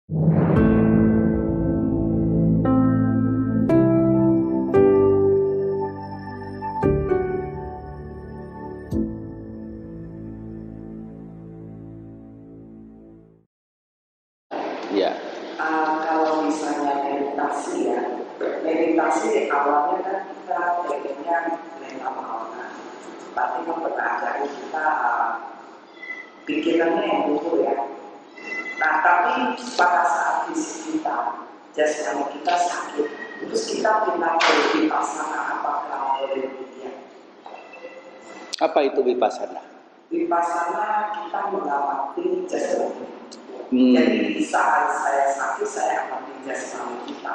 Ya. Kalau misalnya meditasi ya, meditasi awalnya kan kita pengennya mental mauna, tapi kan pada kita pikirannya yang luhur ya. Nah tapi pada saat fisik kita, jasmani kita sakit, terus kita pindah ke vipassana, apakah boleh demikian? Apa itu vipassana? Vipassana kita mengamati jasmani. Jadi di saat saya sakit, saya amati jasmani kita.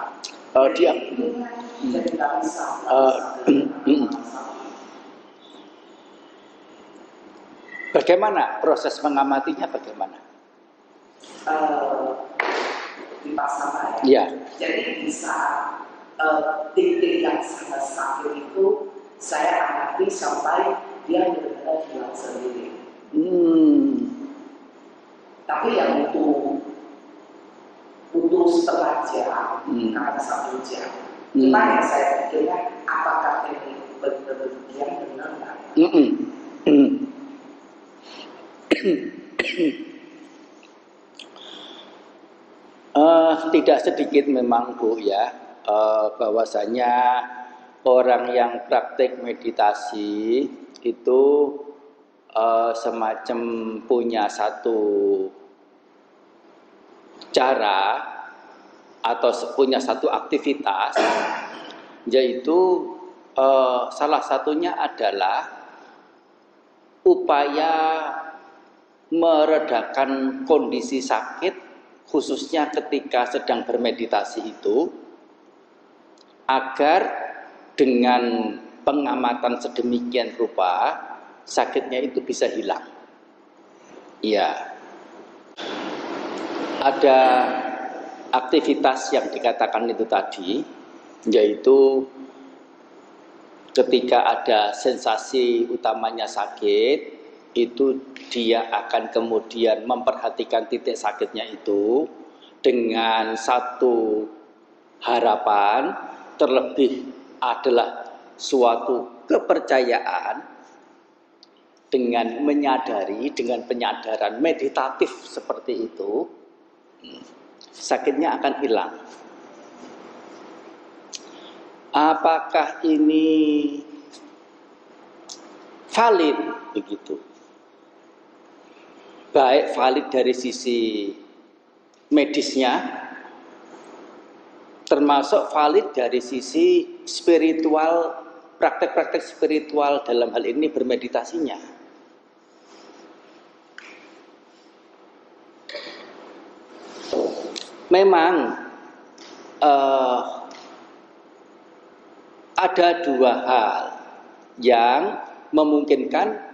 Dia jadi tidak bisa. Bagaimana proses mengamatinya? Bagaimana? Vipassana ya. Ya. Jadi di saat titik yang sangat sakit itu, saya amati sampai dia benar-benar hilang sendiri. Tapi yang butuh setengah jam, karena 1 jam. Cuma yang saya pikirkan, apakah ini benar-benar benar? Tidak sedikit memang Bu ya, bahwasanya orang yang praktek meditasi itu semacam punya satu cara atau punya satu aktivitas, yaitu salah satunya adalah upaya meredakan kondisi sakit, khususnya ketika sedang bermeditasi itu, agar dengan pengamatan sedemikian rupa sakitnya itu bisa hilang. Ya, ada aktivitas yang dikatakan itu tadi, yaitu ketika ada sensasi utamanya sakit, itu dia akan kemudian memperhatikan titik sakitnya itu dengan satu harapan, terlebih adalah suatu kepercayaan, dengan menyadari, dengan penyadaran meditatif seperti itu, sakitnya akan hilang. Apakah ini valid begitu? Baik valid dari sisi medisnya, termasuk valid dari sisi spiritual, praktek-praktek spiritual dalam hal ini bermeditasinya. Memang ada 2 hal yang memungkinkan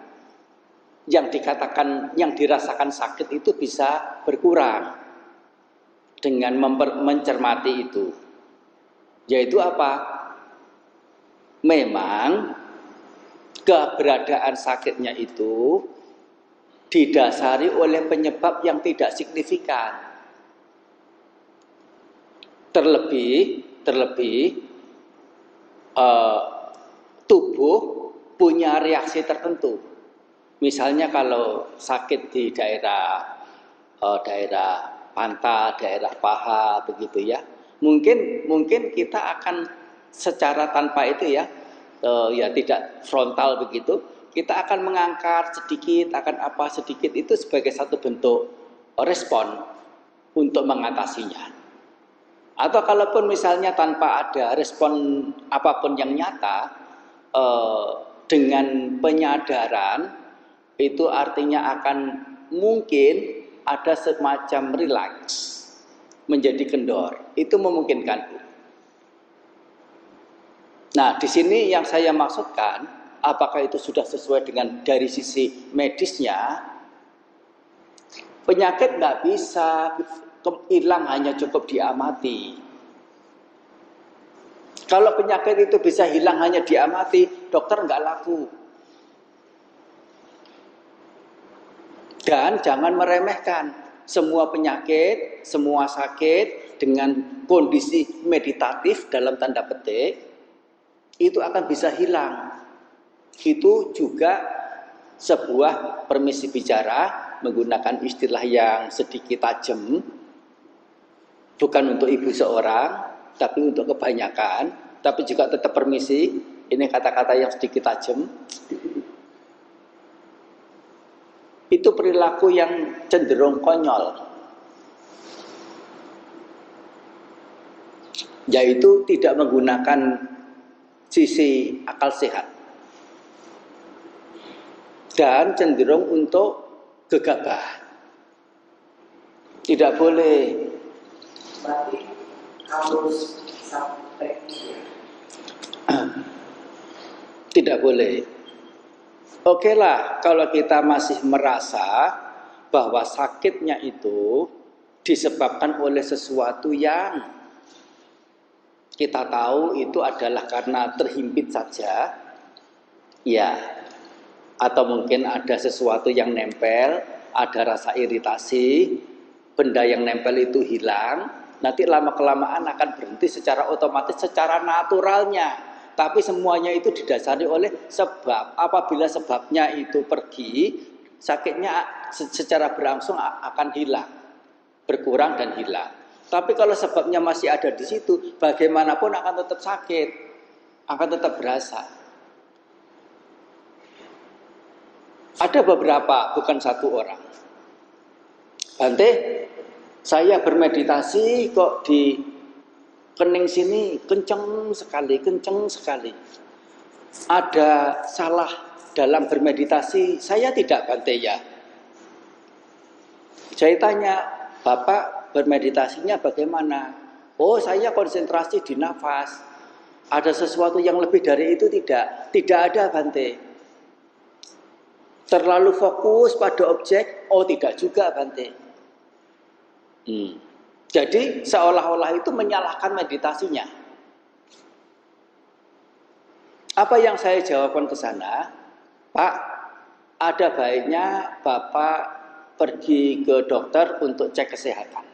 yang dikatakan, yang dirasakan sakit itu bisa berkurang dengan mencermati itu. Yaitu apa? Memang keberadaan sakitnya itu didasari oleh penyebab yang tidak signifikan. Terlebih tubuh punya reaksi tertentu. Misalnya kalau sakit di daerah pantat, daerah paha begitu ya, mungkin kita akan secara tanpa itu ya tidak frontal begitu, kita akan mengangkat sedikit, akan apa sedikit, itu sebagai satu bentuk respon untuk mengatasinya. Atau kalaupun misalnya tanpa ada respon apapun yang nyata, dengan penyadaran itu artinya akan mungkin ada semacam relax, menjadi kendor. Itu memungkinkan. Nah, di sini yang saya maksudkan, apakah itu sudah sesuai dengan dari sisi medisnya? Penyakit nggak bisa hilang hanya cukup diamati. Kalau penyakit itu bisa hilang hanya diamati, dokter nggak laku. Dan jangan meremehkan, semua penyakit, semua sakit dengan kondisi meditatif dalam tanda petik itu akan bisa hilang. Itu juga sebuah permisi bicara menggunakan istilah yang sedikit tajam, bukan untuk ibu seorang, tapi untuk kebanyakan, tapi juga tetap permisi. Ini kata-kata yang sedikit tajam. Itu perilaku yang cenderung konyol, yaitu tidak menggunakan sisi akal sehat dan cenderung untuk gegabah. Tidak boleh. Berarti harus sampai Tidak boleh. Oke lah, kalau kita masih merasa bahwa sakitnya itu disebabkan oleh sesuatu yang kita tahu itu adalah karena terhimpit saja, ya, atau mungkin ada sesuatu yang nempel, ada rasa iritasi, benda yang nempel itu hilang, nanti lama-kelamaan akan berhenti secara otomatis, secara naturalnya. Tapi semuanya itu didasari oleh sebab. Apabila sebabnya itu pergi, sakitnya secara berangsur akan hilang, berkurang dan hilang. Tapi kalau sebabnya masih ada di situ, bagaimanapun akan tetap sakit, akan tetap berasa. Ada beberapa, bukan satu orang. Bante, saya bermeditasi kok di kening sini kenceng sekali. Ada salah dalam bermeditasi? Saya tidak, Bante, ya. Saya tanya, Bapak bermeditasinya bagaimana? Oh, saya konsentrasi di nafas. Ada sesuatu yang lebih dari itu tidak? Tidak ada, Bante. Terlalu fokus pada objek? Oh, tidak juga, Bante. Jadi seolah-olah itu menyalahkan meditasinya. Apa yang saya jawabkan ke sana, Pak, ada baiknya Bapak pergi ke dokter untuk cek kesehatan.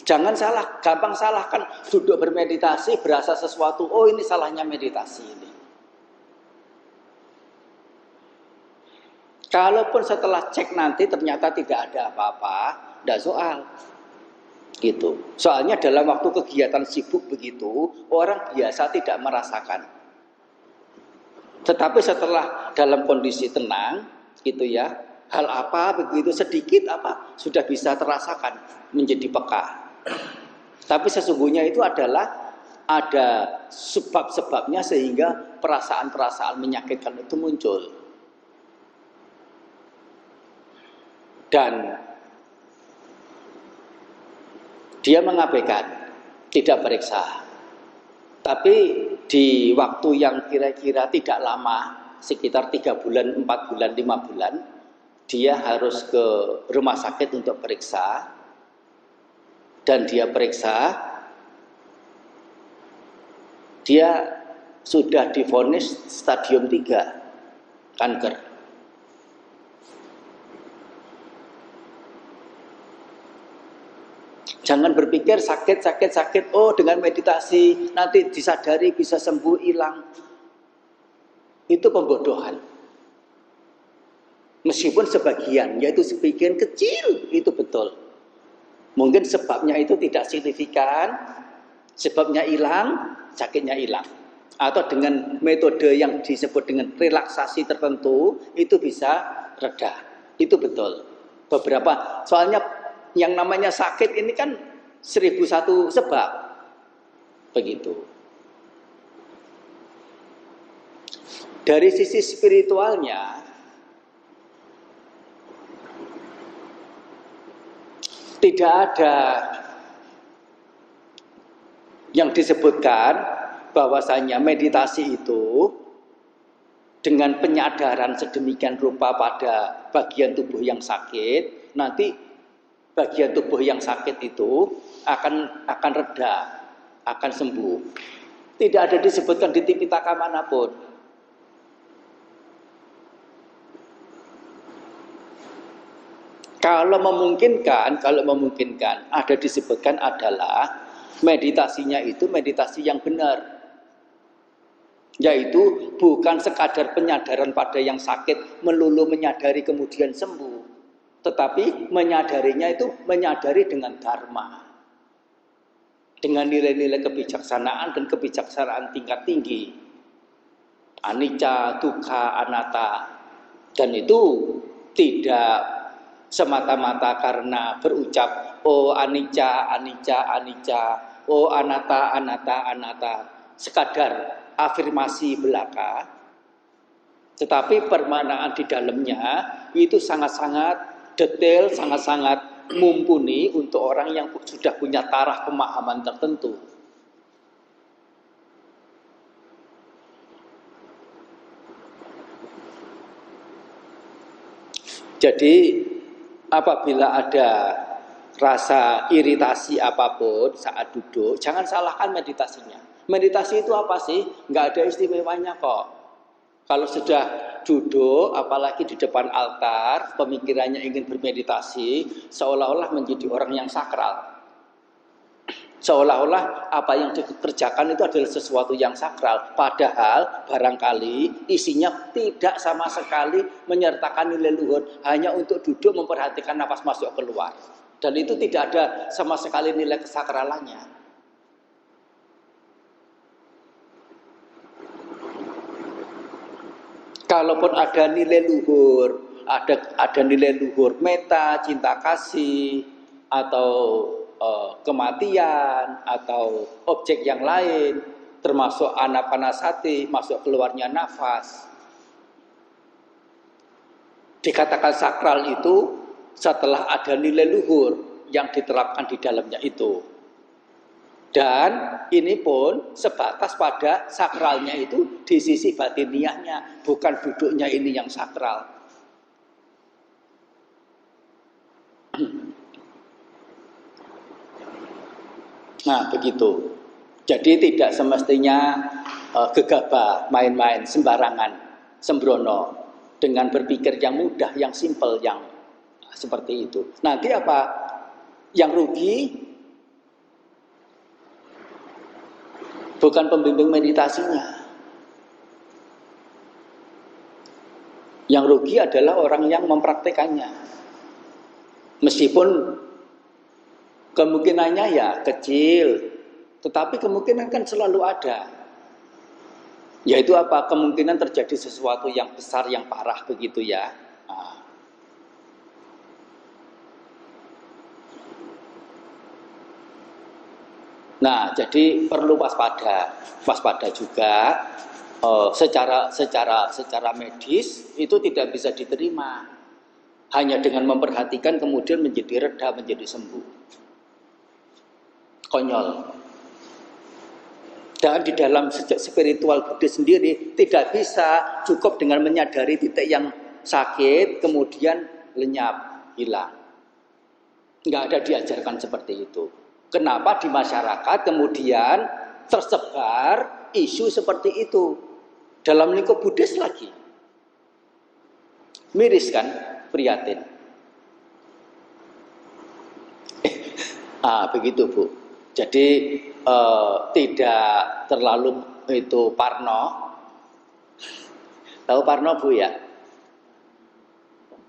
Jangan gampang salahkan, duduk bermeditasi berasa sesuatu, oh ini salahnya meditasi ini. Kalaupun setelah cek nanti ternyata tidak ada apa-apa, tidak soal. Gitu. Soalnya dalam waktu kegiatan sibuk begitu, orang biasa tidak merasakan. Tetapi setelah dalam kondisi tenang, gitu ya, hal apa begitu sedikit apa sudah bisa terasakan, menjadi peka. Tapi sesungguhnya itu adalah ada sebab-sebabnya sehingga perasaan-perasaan menyakitkan itu muncul. Dan dia mengabaikan, tidak periksa. Tapi di waktu yang kira-kira tidak lama, sekitar 3 bulan, 4 bulan, 5 bulan, dia harus ke rumah sakit untuk periksa. Dan dia periksa, dia sudah divonis stadium 3 kanker. Jangan berpikir sakit, oh dengan meditasi nanti disadari bisa sembuh, hilang. Itu pembodohan. Meskipun sebagian, yaitu sebagian kecil, itu betul. Mungkin sebabnya itu tidak signifikan, sebabnya hilang, sakitnya hilang. Atau dengan metode yang disebut dengan relaksasi tertentu, itu bisa reda. Itu betul. Beberapa, soalnya yang namanya sakit ini kan 1001 sebab. Begitu. Dari sisi spiritualnya, tidak ada yang disebutkan bahwasanya meditasi itu dengan penyadaran sedemikian rupa pada bagian tubuh yang sakit, nanti bagian tubuh yang sakit itu akan reda, akan sembuh. Tidak ada disebutkan di Tipitaka manapun. Kalau memungkinkan, ada disebutkan adalah meditasinya itu meditasi yang benar. Yaitu bukan sekadar penyadaran pada yang sakit, melulu menyadari kemudian sembuh. Tetapi menyadarinya itu menyadari dengan dharma. Dengan nilai-nilai kebijaksanaan dan kebijaksanaan tingkat tinggi. Anicca, dukkha, anatta. Dan itu tidak semata-mata karena berucap oh anicca, anicca, anicca, oh anatta, anatta, anatta, sekadar afirmasi belaka, tetapi permanaan di dalamnya itu sangat-sangat detail, sangat-sangat mumpuni untuk orang yang sudah punya taraf pemahaman tertentu. Jadi apabila ada rasa iritasi apapun saat duduk, jangan salahkan meditasinya. Meditasi itu apa sih? Nggak ada istimewanya kok. Kalau sudah duduk, apalagi di depan altar, pemikirannya ingin bermeditasi, seolah-olah menjadi orang yang sakral. Seolah-olah apa yang dikerjakan itu adalah sesuatu yang sakral. Padahal barangkali isinya tidak sama sekali menyertakan nilai luhur. Hanya untuk duduk memperhatikan nafas masuk keluar. Dan itu tidak ada sama sekali nilai kesakralannya. Kalaupun ada nilai luhur, ada nilai luhur meta, cinta kasih, atau kematian atau objek yang lain, termasuk anapanasati, masuk keluarnya nafas. Dikatakan sakral itu setelah ada nilai luhur yang diterapkan di dalamnya itu. Dan ini pun sebatas pada sakralnya itu di sisi batiniahnya, bukan duduknya ini yang sakral. Nah begitu. Jadi tidak semestinya gegabah, main-main, sembarangan, sembrono dengan berpikir yang mudah, yang simpel, yang seperti itu. Nanti apa? Yang rugi bukan pembimbing meditasinya. Yang rugi adalah orang yang mempraktekannya. Meskipun kemungkinannya ya kecil, tetapi kemungkinan kan selalu ada. Yaitu apa? Kemungkinan terjadi sesuatu yang besar, yang parah begitu ya. Nah, jadi perlu waspada juga. Secara medis itu tidak bisa diterima. Hanya dengan memperhatikan kemudian menjadi reda, menjadi sembuh. Konyol. Dan di dalam spiritual Buddhis sendiri tidak bisa cukup dengan menyadari titik yang sakit kemudian lenyap, hilang. Nggak ada diajarkan seperti itu. Kenapa di masyarakat kemudian tersebar isu seperti itu dalam lingkup Buddhis lagi? Miris kan, prihatin. Begitu Bu. Jadi tidak terlalu itu parno. Tahu parno Bu ya?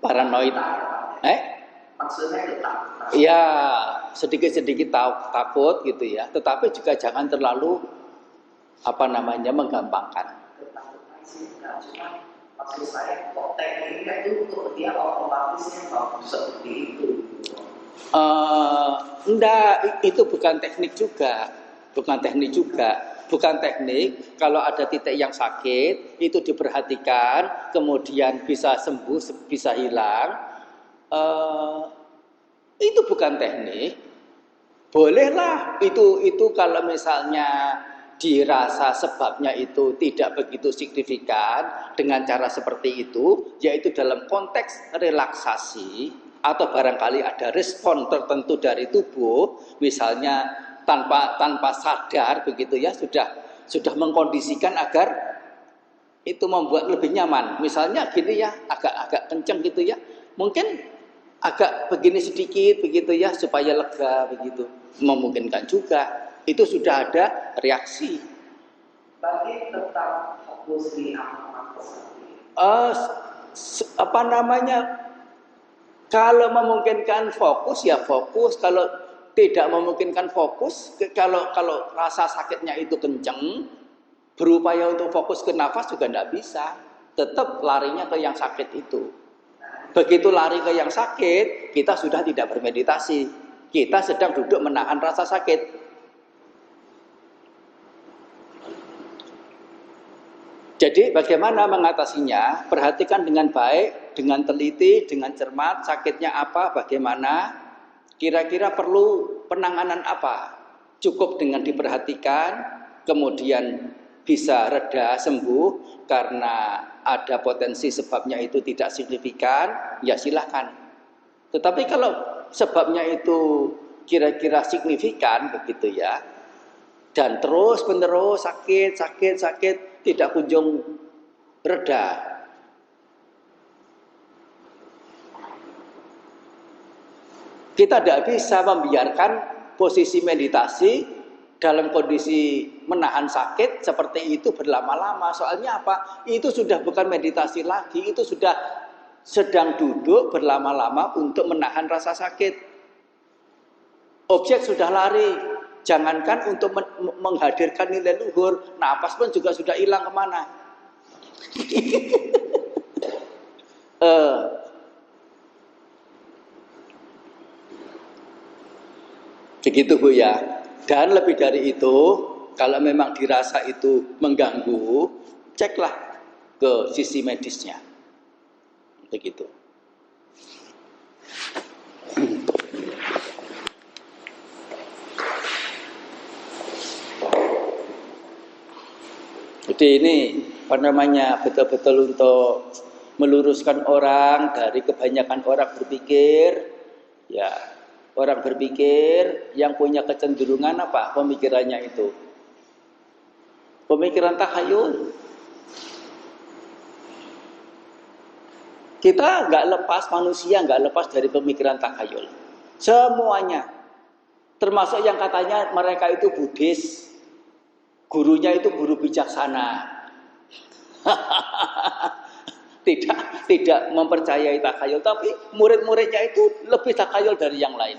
Paranoid. Maksudnya ketakutan. Ya, sedikit-sedikit takut gitu ya. Tetapi juga jangan terlalu menggampangkan. Ketakutan sih enggak, cuma maksud saya kok tekniknya itu kok dia otomatisnya bagus seperti itu. Enggak, itu bukan teknik juga. Bukan teknik, kalau ada titik yang sakit, itu diperhatikan, kemudian bisa sembuh, bisa hilang. Itu bukan teknik. Bolehlah itu kalau misalnya dirasa sebabnya itu tidak begitu signifikan dengan cara seperti itu, yaitu dalam konteks relaksasi atau barangkali ada respon tertentu dari tubuh, misalnya tanpa sadar begitu ya, sudah mengkondisikan agar itu membuat lebih nyaman. Misalnya gini ya, agak kenceng gitu ya, mungkin agak begini sedikit begitu ya supaya lega begitu, memungkinkan juga. Itu sudah ada reaksi. Berarti tetap fokus di apa Apa namanya? Kalau memungkinkan fokus ya fokus, kalau tidak memungkinkan fokus, kalau rasa sakitnya itu kenceng, berupaya untuk fokus ke nafas juga tidak bisa. Tetap larinya ke yang sakit itu. Begitu lari ke yang sakit, kita sudah tidak bermeditasi. Kita sedang duduk menahan rasa sakit. Jadi bagaimana mengatasinya? Perhatikan dengan baik, dengan teliti, dengan cermat, sakitnya apa, bagaimana, kira-kira perlu penanganan apa. Cukup dengan diperhatikan, kemudian bisa reda, sembuh, karena ada potensi sebabnya itu tidak signifikan, ya silahkan. Tetapi kalau sebabnya itu kira-kira signifikan, begitu ya, dan terus menerus sakit, tidak kunjung reda. Kita tidak bisa membiarkan posisi meditasi dalam kondisi menahan sakit seperti itu berlama-lama. Soalnya apa? Itu sudah bukan meditasi lagi, itu sudah sedang duduk berlama-lama untuk menahan rasa sakit. Objek sudah lari. Jangankan untuk menghadirkan nilai luhur, napas pun juga sudah hilang kemana. Begitu Bu ya. Dan lebih dari itu, kalau memang dirasa itu mengganggu, ceklah ke sisi medisnya. Begitu. Jadi ini apa namanya, betul-betul untuk meluruskan orang dari kebanyakan orang berpikir, ya orang berpikir yang punya kecenderungan apa pemikirannya itu, pemikiran takhayul. Kita nggak lepas, manusia nggak lepas dari pemikiran takhayul, semuanya, termasuk yang katanya mereka itu Buddhis. Gurunya itu guru bijaksana. tidak mempercayai takhayul, tapi murid-muridnya itu lebih takhayul dari yang lain.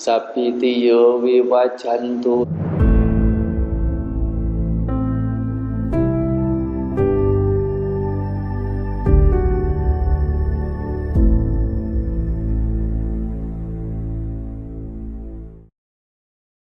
Sapitiyo wiwajantu